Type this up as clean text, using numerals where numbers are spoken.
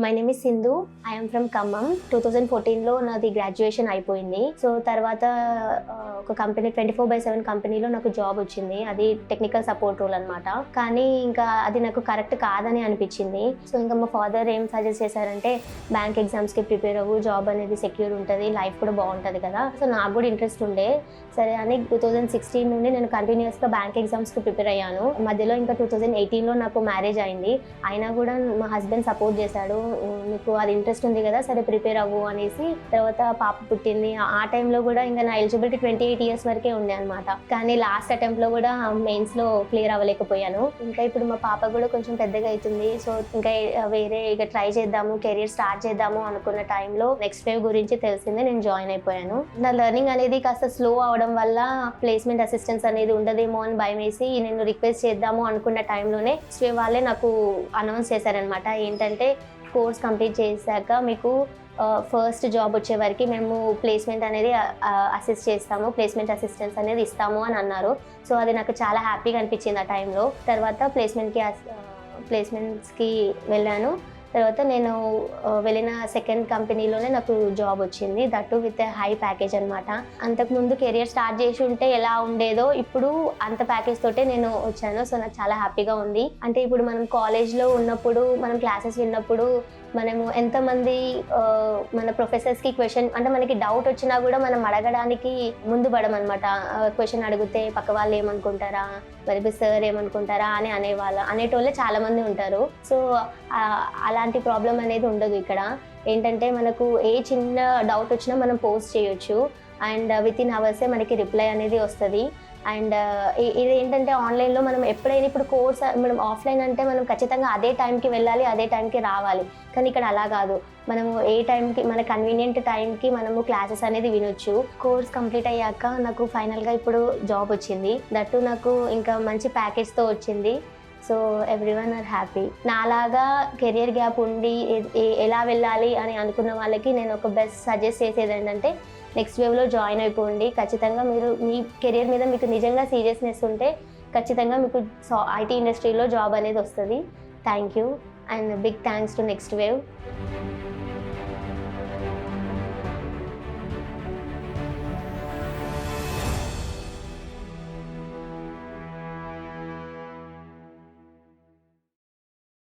My name is Sindhu. I'm from Khammam. 2014లో నాది graduation అయిపోయింది. సో తర్వాత ఒక కంపెనీ 24/7 కంపెనీలో నాకు జాబ్ వచ్చింది. అది టెక్నికల్ సపోర్ట్ రోల్ అనమాట. కానీ ఇంకా అది నాకు కరెక్ట్ కాదని అనిపించింది. సో ఇంకా మా ఫాదర్ ఏం సజెస్ట్ చేశారంటే బ్యాంక్ ఎగ్జామ్స్కి ప్రిపేర్ అవ్వు, జాబ్ అనేది సెక్యూర్ ఉంటుంది, లైఫ్ కూడా బాగుంటుంది కదా. సో నాకు కూడా ఇంట్రెస్ట్ ఉండే. సరే అని 2016 నుండి నేను కంటిన్యూస్గా బ్యాంక్ ఎగ్జామ్స్కి ప్రిపేర్ అయ్యాను. మధ్యలో ఇంకా 2018లో నాకు మ్యారేజ్ అయింది. అయినా కూడా మా హస్బెండ్ సపోర్ట్ చేశాడు. మీకు అది ఇంట్రెస్ట్ ఉంది కదా, సరే ప్రిపేర్ అవ్వు అనేసి. తర్వాత పాప పుట్టింది. ఆ టైంలో కూడా ఇంకా నా ఎలిజిబిలిటీ 28 ఇయర్స్ వరకే ఉండే అనమాట. కానీ లాస్ట్ అటెంప్ట్లో కూడా మెయిన్స్లో క్లియర్ అవ్వలేకపోయాను. ఇంకా ఇప్పుడు మా పాప కూడా కొంచెం పెద్దగా అవుతుంది. సో ఇంకా వేరే ఇక ట్రై చేద్దాము, కెరీర్ స్టార్ట్ చేద్దాము అనుకున్న టైంలో నెక్స్ట్ వేవ్ గురించి తెలిసిందే, నేను జాయిన్ అయిపోయాను. నా లెర్నింగ్ అనేది కాస్త స్లో అవడం వల్ల ప్లేస్మెంట్ అసిస్టెన్స్ అనేది ఉండదేమో అని భయం వేసి నేను రిక్వెస్ట్ చేద్దాము అనుకున్న టైంలోనే నెక్స్ట్ వేవ్ వాళ్ళే నాకు అనౌన్స్ చేశారనమాట. ఏంటంటే కోర్స్ కంప్లీట్ చేశాక మీకు ఫస్ట్ జాబ్ వచ్చే వరకు మేము ప్లేస్మెంట్ అనేది అసిస్ట్ చేస్తాము, ప్లేస్మెంట్ అసిస్టెన్స్ అనేది ఇస్తాము అని అన్నారు. సో అది నాకు చాలా హ్యాపీగా అనిపించింది ఆ టైంలో. తర్వాత ప్లేస్మెంట్స్కి వెళ్ళాను. తర్వాత నేను వెళ్ళిన సెకండ్ కంపెనీలోనే నాకు జాబ్ వచ్చింది, దట్టు విత్ హై ప్యాకేజ్ అనమాట. అంతకుముందు కెరియర్ స్టార్ట్ చేసి ఉంటే ఎలా ఉండేదో ఇప్పుడు అంత ప్యాకేజ్ తోటే నేను వచ్చాను. సో నాకు చాలా హ్యాపీగా ఉంది. అంటే ఇప్పుడు మనం కాలేజ్లో ఉన్నప్పుడు మనం క్లాసెస్ విన్నప్పుడు మనము ఎంతమంది మన ప్రొఫెసర్స్కి క్వశ్చన్ అంటే మనకి డౌట్ వచ్చినా కూడా మనం అడగడానికి ముందు పడమనమాట. క్వశ్చన్ అడిగితే పక్క వాళ్ళు ఏమనుకుంటారా, మరి సార్ ఏమనుకుంటారా అని అనేటోళ్ళే చాలామంది ఉంటారు. సో అలాంటి ప్రాబ్లం అనేది ఉండదు ఇక్కడ. ఏంటంటే మనకు ఏ చిన్న డౌట్ వచ్చినా మనం పోస్ట్ చేయొచ్చు అండ్ విత్ ఇన్ అవర్సే మనకి రిప్లై అనేది వస్తుంది. అండ్ ఇది ఏంటంటే ఆన్లైన్లో మనం ఎప్పుడైనా ఇప్పుడు కోర్స్ మనం ఆఫ్లైన్ అంటే మనం ఖచ్చితంగా అదే టైంకి వెళ్ళాలి, అదే టైంకి రావాలి. కానీ ఇక్కడ అలా కాదు, మనము ఏ టైంకి మన కన్వీనియంట్ టైంకి మనము క్లాసెస్ అనేది వినొచ్చు. కోర్స్ కంప్లీట్ అయ్యాక నాకు ఫైనల్గా ఇప్పుడు జాబ్ వచ్చింది, దట్టు నాకు ఇంకా మంచి ప్యాకేజ్తో వచ్చింది. So everyone are happy. నాలాగా కెరియర్ గ్యాప్ ఉండి ఎలా వెళ్ళాలి అని అనుకున్న వాళ్ళకి నేను ఒక బెస్ట్ సజెస్ట్ చేసేది ఏంటంటే నెక్స్ట్ వేవ్లో జాయిన్ అయిపోండి. ఖచ్చితంగా మీరు మీ కెరియర్ మీద మీకు నిజంగా సీరియస్నెస్ ఉంటే ఖచ్చితంగా మీకు ఐటీ ఇండస్ట్రీలో జాబ్ అనేది వస్తుంది. Thank you and big thanks to Next wave.